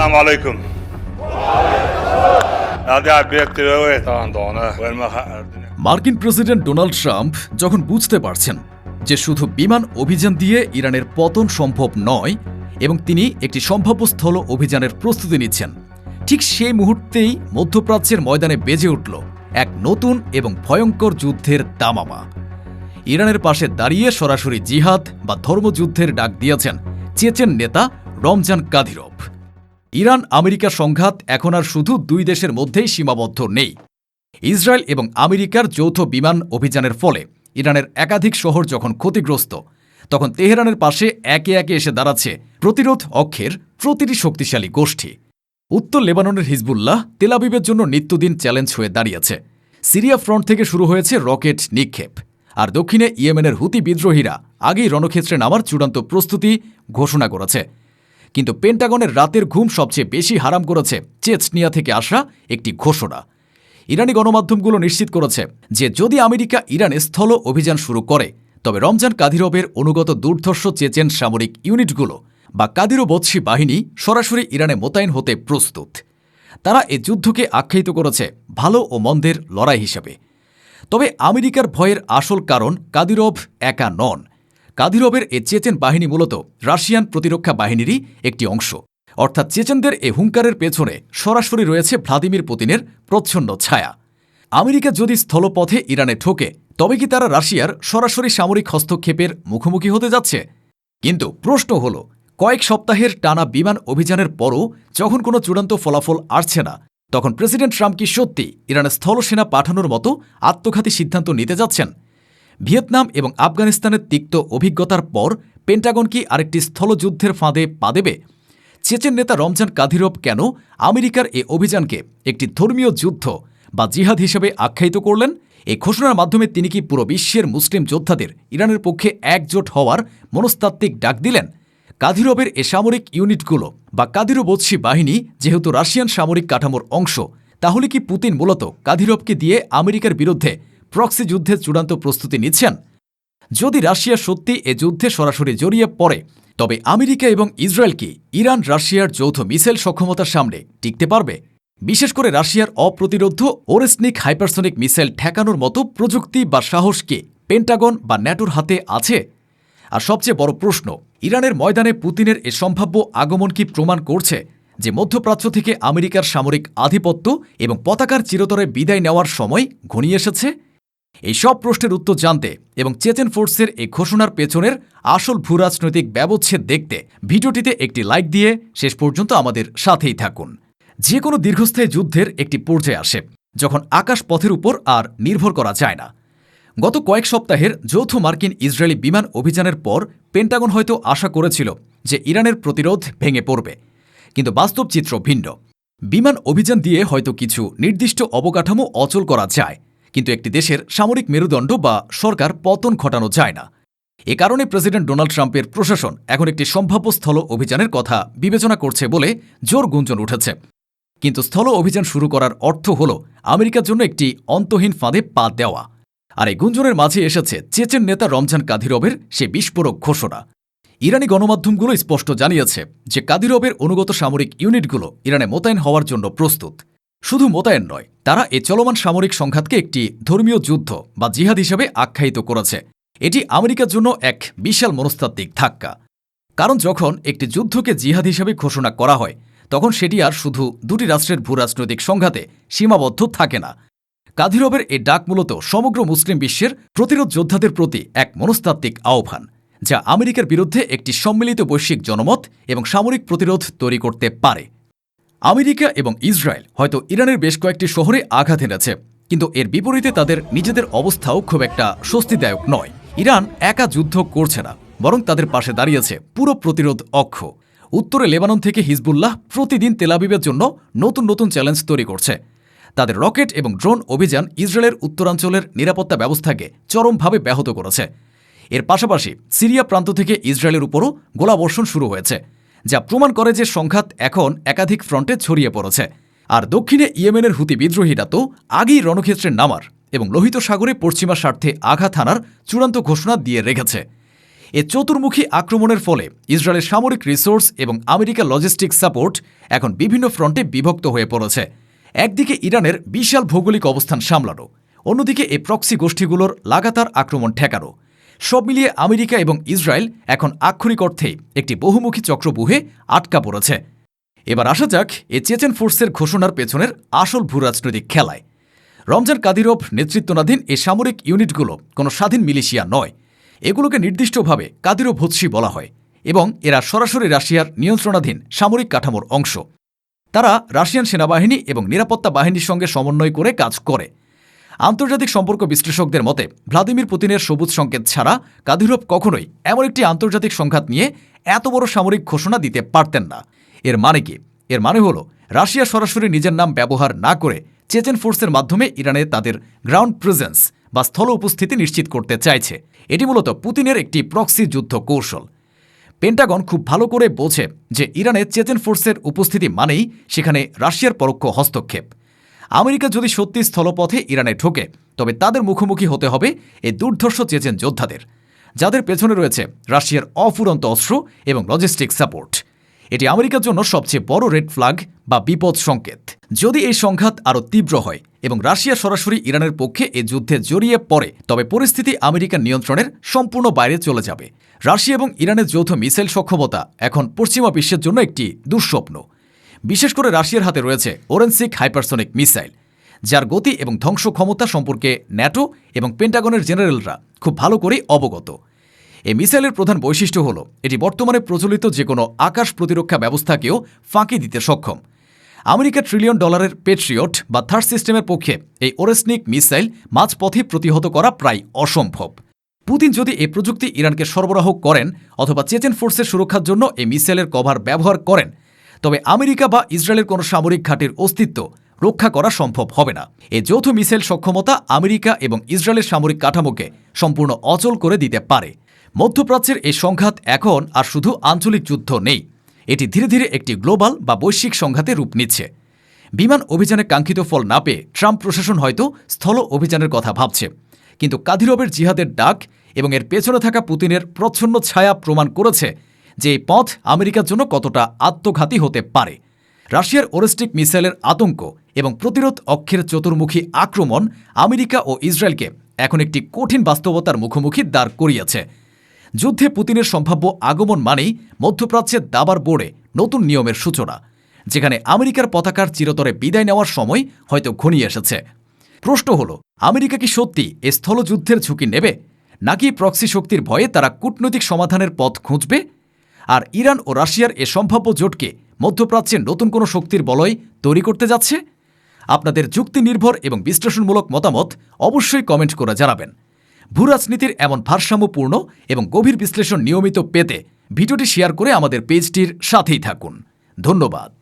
السلام عليكم. মার্কিন president Donald Trump যখন বুঝতে পারছেন যে শুধু বিমান অভিযান দিয়ে ইরানের পতন সম্ভব নয় এবং তিনি একটি সম্ভাব্য স্থল অভিযানের প্রস্তুতি নিচ্ছেন, ঠিক সেই মুহূর্তেই মধ্যপ্রাচ্যের ময়দানে বেজে উঠল এক নতুন এবং ভয়ঙ্কর যুদ্ধের দামামা। ইরানের পাশে দাঁড়িয়ে সরাসরি জিহাদ বা ধর্মযুদ্ধের ডাক দিয়েছেন চেচেন নেতা রমজান কাদিরভ। ইরান আমেরিকা সংঘাত এখন আর শুধু দুই দেশের মধ্যেই সীমাবদ্ধ নেই। ইসরায়েল এবং আমেরিকার যৌথ বিমান অভিযানের ফলে ইরানের একাধিক শহর যখন ক্ষতিগ্রস্ত, তখন তেহরানের পাশে একে একে এসে দাঁড়াচ্ছে প্রতিরোধ অক্ষের প্রতিটি শক্তিশালী গোষ্ঠী। উত্তর লেবাননের হিজবুল্লাহ তেল আবিবের জন্য নিত্যদিন চ্যালেঞ্জ হয়ে দাঁড়িয়েছে। সিরিয়া ফ্রন্ট থেকে শুরু হয়েছে রকেট নিক্ষেপ, আর দক্ষিণে ইয়েমেনের হুতি বিদ্রোহীরা আগেই রণক্ষেত্রে নামার চূড়ান্ত প্রস্তুতি ঘোষণা করেছে। কিন্তু পেন্টাগনের রাতের ঘুম সবচেয়ে বেশি হারাম করেছে চেচনিয়া থেকে আসা একটি ঘোষণা। ইরানি গণমাধ্যমগুলো নিশ্চিত করেছে যে যদি আমেরিকা ইরানে স্থল অভিযান শুরু করে, তবে রমজান কাদিরভের অনুগত দুর্ধর্ষ চেচেন সামরিক ইউনিটগুলো বা কাদিরোবৎসী বাহিনী সরাসরি ইরানে মোতায়েন হতে প্রস্তুত। তারা এ যুদ্ধকে আখ্যায়িত করেছে ভালো ও মন্দের লড়াই হিসেবে। তবে আমেরিকার ভয়ের আসল কারণ কাদিরভ একা নন। কাদিরভের এ চেচেন বাহিনী মূলত রাশিয়ান প্রতিরক্ষা বাহিনীরই একটি অংশ, অর্থাৎ চেচেনদের এ হুঙ্কারের পেছনে সরাসরি রয়েছে ভ্লাদিমির পুতিনের প্রচ্ছন্ন ছায়া। আমেরিকা যদি স্থলপথে ইরানে ঠোকে, তবে কি তারা রাশিয়ার সরাসরি সামরিক হস্তক্ষেপের মুখোমুখি হতে যাচ্ছে? কিন্তু প্রশ্ন হল, কয়েক সপ্তাহের টানা বিমান অভিযানের পরও যখন কোনো চূড়ান্ত ফলাফল আসছে না, তখন প্রেসিডেন্ট ট্রাম্প কি সত্যি ইরানে স্থলসেনা পাঠানোর মতো আত্মঘাতী সিদ্ধান্ত নিতে যাচ্ছেন? ভিয়েতনাম এবং আফগানিস্তানের তিক্ত অভিজ্ঞতার পর পেন্টাগন কি আরেকটি স্থলযুদ্ধের ফাঁদে পা দেবে? চেচেন নেতা রমজান কাদিরভ কেন আমেরিকার এ অভিযানকে একটি ধর্মীয় যুদ্ধ বা জিহাদ হিসেবে আখ্যায়িত করলেন? এই ঘোষণার মাধ্যমে তিনি কি পুরো বিশ্বের মুসলিম যোদ্ধাদের ইরানের পক্ষে একজোট হওয়ার মনস্তাত্ত্বিক ডাক দিলেন? কাদিরভের এ সামরিক ইউনিটগুলো বা কাদিরোবৎসী বাহিনী যেহেতু রাশিয়ান সামরিক কাঠামোর অংশ, তাহলে কি পুতিন মূলত কাদিরভকে দিয়ে আমেরিকার বিরুদ্ধে প্রক্সি যুদ্ধের চূড়ান্ত প্রস্তুতি নিচ্ছেন? যদি রাশিয়া সত্যি এ যুদ্ধে সরাসরি জড়িয়ে পড়ে, তবে আমেরিকা এবং ইসরায়েল কি ইরান রাশিয়ার যৌথ মিসাইল সক্ষমতার সামনে টিকতে পারবে? বিশেষ করে রাশিয়ার অপ্রতিরোধ্য ওরেসনিক হাইপারসনিক মিসাইল ঠেকানোর মতো প্রযুক্তি বা সাহস কি পেন্টাগন বা ন্যাটোর হাতে আছে? আর সবচেয়ে বড় প্রশ্ন, ইরানের ময়দানে পুতিনের এ সম্ভাব্য আগমন কি প্রমাণ করছে যে মধ্যপ্রাচ্য থেকে আমেরিকার সামরিক আধিপত্য এবং পতাকার চিরতরে বিদায় নেওয়ার সময় ঘনিয়ে এসেছে? এই সব প্রশ্নের উত্তর জানতে এবং চেচেন ফোর্সের এই ঘোষণার পেছনের আসল ভূরাজনৈতিক ব্যবচ্ছেদ দেখতে ভিডিওটিতে একটি লাইক দিয়ে শেষ পর্যন্ত আমাদের সাথেই থাকুন। যে কোনো দীর্ঘস্থায়ী যুদ্ধের একটি পর্যায়ে আসে যখন আকাশ পথের উপর আর নির্ভর করা যায় না। গত কয়েক সপ্তাহের যৌথ মার্কিন ইসরায়েলি বিমান অভিযানের পর পেন্টাগন হয়তো আশা করেছিল যে ইরানের প্রতিরোধ ভেঙে পড়বে, কিন্তু বাস্তব চিত্র ভিন্ন। বিমান অভিযান দিয়ে হয়তো কিছু নির্দিষ্ট অবকাঠামো অচল করা যায়, কিন্তু একটি দেশের সামরিক মেরুদণ্ড বা সরকার পতন ঘটানো যায় না। এ কারণে প্রেসিডেন্ট ডোনাল্ড ট্রাম্পের প্রশাসন এখন একটি সম্ভাব্য স্থল অভিযানের কথা বিবেচনা করছে বলে জোর গুঞ্জন উঠেছে। কিন্তু স্থল অভিযান শুরু করার অর্থ হল আমেরিকার জন্য একটি অন্তহীন ফাঁদে পা দেওয়া। আর এই গুঞ্জনের মাঝে এসেছে চেচেন নেতা রমজান কাদিরভের সে বিস্ফোরক ঘোষণা। ইরানি গণমাধ্যমগুলো স্পষ্ট জানিয়েছে যে কাদিরভের অনুগত সামরিক ইউনিটগুলো ইরানে মোতায়েন হওয়ার জন্য প্রস্তুত। শুধু মোতায়েন নয়, তারা এ চলমান সামরিক সংঘাতকে একটি ধর্মীয় যুদ্ধ বা জিহাদ হিসেবে আখ্যায়িত করেছে। এটি আমেরিকার জন্য এক বিশাল মনস্তাত্ত্বিক ধাক্কা। কারণ যখন একটি যুদ্ধকে জিহাদ হিসেবে ঘোষণা করা হয়, তখন সেটি আর শুধু দুটি রাষ্ট্রের ভূরাজনৈতিক সংঘাতে সীমাবদ্ধ থাকে না। কাদিরভের এ ডাক মূলত সমগ্র মুসলিম বিশ্বের প্রতিরোধ যোদ্ধাদের প্রতি এক মনস্তাত্ত্বিক আহ্বান, যা আমেরিকার বিরুদ্ধে একটি সম্মিলিত বৈশ্বিক জনমত এবং সামরিক প্রতিরোধ তৈরি করতে পারে। আমেরিকা এবং ইসরায়েল হয়তো ইরানের বেশ কয়েকটি শহরে আঘাত এনেছে, কিন্তু এর বিপরীতে তাদের নিজেদের অবস্থাও খুব একটা স্বস্তিদায়ক নয়। ইরান একা যুদ্ধ করছে না, বরং তাদের পাশে দাঁড়িয়েছে পুরো প্রতিরোধ অক্ষ। উত্তরে লেবানন থেকে হিজবুল্লাহ প্রতিদিন তেল আবিবের জন্য নতুন নতুন চ্যালেঞ্জ তৈরি করছে। তাদের রকেট এবং ড্রোন অভিযান ইসরায়েলের উত্তরাঞ্চলের নিরাপত্তা ব্যবস্থাকে চরমভাবে ব্যাহত করেছে। এর পাশাপাশি সিরিয়া প্রান্ত থেকে ইসরায়েলের উপরও গোলাবর্ষণ শুরু হয়েছে, যা প্রমাণ করে যে সংঘাত এখন একাধিক ফ্রন্টে ছড়িয়ে পড়েছে। আর দক্ষিণে ইয়েমেনের হুতি বিদ্রোহীরা তো আগেই রণক্ষেত্রে নামার এবং লোহিত সাগরে পশ্চিমা স্বার্থে আঘাত হানার চূড়ান্ত ঘোষণা দিয়ে রেখেছে। এ চতুর্মুখী আক্রমণের ফলে ইসরায়েলের সামরিক রিসোর্স এবং আমেরিকা লজিস্টিক সাপোর্ট এখন বিভিন্ন ফ্রন্টে বিভক্ত হয়ে পড়েছে। একদিকে ইরানের বিশাল ভৌগোলিক অবস্থান সামলানো, অন্যদিকে এই প্রক্সি গোষ্ঠীগুলোর লাগাতার আক্রমণ ঠেকানো। সব মিলিয়ে আমেরিকা এবং ইসরায়েল এখন আক্ষরিক অর্থেই একটি বহুমুখী চক্রব্যূহে আটকা পড়েছে। এবার আসা যাক এ চেচেন ফোর্সের ঘোষণার পেছনের আসল ভূরাজনৈতিক খেলায়। রমজান কাদিরভ নেতৃত্বাধীন এই সামরিক ইউনিটগুলো কোনো স্বাধীন মিলিশিয়া নয়। এগুলোকে নির্দিষ্টভাবে কাদিরভোৎসি বলা হয় এবং এরা সরাসরি রাশিয়ার নিয়ন্ত্রণাধীন সামরিক কাঠামোর অংশ। তারা রাশিয়ান সেনাবাহিনী এবং নিরাপত্তা বাহিনীর সঙ্গে সমন্বয় করে কাজ করে। আন্তর্জাতিক সম্পর্ক বিশ্লেষকদের মতে ভ্লাদিমির পুতিনের সবুজ সংকেত ছাড়া কাদিরভ কখনোই এমন একটি আন্তর্জাতিক সংঘাত নিয়ে এত বড় সামরিক ঘোষণা দিতে পারতেন না। এর মানে কি? এর মানে হল রাশিয়া সরাসরি নিজের নাম ব্যবহার না করে চেচেন ফোর্সের মাধ্যমে ইরানে তাদের গ্রাউন্ড প্রেজেন্স বা স্থল উপস্থিতি নিশ্চিত করতে চাইছে। এটি মূলত পুতিনের একটি প্রক্সি যুদ্ধ কৌশল। পেন্টাগন খুব ভালো করে বোঝে যে ইরানে চেচেন ফোর্সের উপস্থিতি মানেই সেখানে রাশিয়ার পরোক্ষ হস্তক্ষেপ। আমেরিকা যদি সত্যি স্থলপথে ইরানে ঢোকে তবে তাদের মুখোমুখি হতে হবে এই দুর্ধর্ষ চেচেন যোদ্ধাদের, যাদের পেছনে রয়েছে রাশিয়ার অফুরন্ত অস্ত্র এবং লজিস্টিক সাপোর্ট। এটি আমেরিকার জন্য সবচেয়ে বড় রেড ফ্ল্যাগ বা বিপদ সংকেত। যদি এই সংঘাত আরও তীব্র হয় এবং রাশিয়া সরাসরি ইরানের পক্ষে এই যুদ্ধে জড়িয়ে পড়ে তবে পরিস্থিতি আমেরিকার নিয়ন্ত্রণের সম্পূর্ণ বাইরে চলে যাবে। রাশিয়া এবং ইরানের যৌথ মিসাইল সক্ষমতা এখন পশ্চিমা বিশ্বের জন্য একটি দুঃস্বপ্ন। বিশেষ করে রাশিয়ার হাতে রয়েছে ওরেনসিক হাইপারসনিক মিসাইল, যার গতি এবং ধ্বংস ক্ষমতা সম্পর্কে ন্যাটো এবং পেন্টাগনের জেনারেলরা খুব ভালো করেই অবগত। এই মিসাইলের প্রধান বৈশিষ্ট্য হল এটি বর্তমানে প্রচলিত যে কোনো আকাশ প্রতিরক্ষা ব্যবস্থাকেও ফাঁকি দিতে সক্ষম। আমেরিকা $1 ট্রিলিয়ন পেট্রিয়ট বা থার্ড সিস্টেমের পক্ষে এই ওরেসনিক মিসাইল মাঝপথে প্রতিহত করা প্রায় অসম্ভব। পুতিন যদি এই প্রযুক্তি ইরানকে সরবরাহ করেন অথবা চেচেন ফোর্সের সুরক্ষার জন্য এই মিসাইলের কভার ব্যবহার করেন তবে আমেরিকা বা ইসরায়েলের কোনো সামরিক ঘাঁটির অস্তিত্ব রক্ষা করা সম্ভব হবে না। এই যৌথ মিসাইল সক্ষমতা আমেরিকা এবং ইসরায়েলের সামরিক কাঠামোকে সম্পূর্ণ অচল করে দিতে পারে। মধ্যপ্রাচ্যের এই সংঘাত এখন আর শুধু আঞ্চলিক যুদ্ধ নেই, এটি ধীরে ধীরে একটি গ্লোবাল বা বৈশ্বিক সংঘাতে রূপ নিচ্ছে। বিমান অভিযানে কাঙ্ক্ষিত ফল না পেয়ে ট্রাম্প প্রশাসন হয়তো স্থল অভিযানের কথা ভাবছে, কিন্তু কাদিরভের জিহাদের ডাক এবং এর পেছনে থাকা পুতিনের প্রচ্ছন্ন ছায়া প্রমাণ করেছে যে এই পথ আমেরিকার জন্য কতটা আত্মঘাতী হতে পারে। রাশিয়ার ওরেস্টিক মিসাইলের আতঙ্ক এবং প্রতিরোধ অক্ষের চতুর্মুখী আক্রমণ আমেরিকা ও ইসরায়েলকে এখন একটি কঠিন বাস্তবতার মুখোমুখি দাঁড় করিয়েছে। যুদ্ধে পুতিনের সম্ভাব্য আগমন মানেই মধ্যপ্রাচ্যের দাবার বোর্ডে নতুন নিয়মের সূচনা, যেখানে আমেরিকার পতাকার চিরতরে বিদায় নেওয়ার সময় হয়তো ঘনিয়ে এসেছে। প্রশ্ন হল, আমেরিকা কি সত্যি এ স্থলযুদ্ধের ঝুঁকি নেবে, নাকি প্রক্সি শক্তির ভয়ে তারা কূটনৈতিক সমাধানের পথ খুঁজবে? আর ইরান ও রাশিয়ার এ সম্ভাব্য জোটকে মধ্যপ্রাচ্যের নতুন কোনো শক্তির বলয় তৈরি করতে যাচ্ছে? আপনাদের যুক্তি নির্ভর এবং বিশ্লেষণমূলক মতামত অবশ্যই কমেন্ট করে জানাবেন। ভূরাজনীতির এমন ভারসাম্যপূর্ণ এবং গভীর বিশ্লেষণ নিয়মিত পেতে ভিডিওটি শেয়ার করে আমাদের পেজটির সাথেই থাকুন। ধন্যবাদ।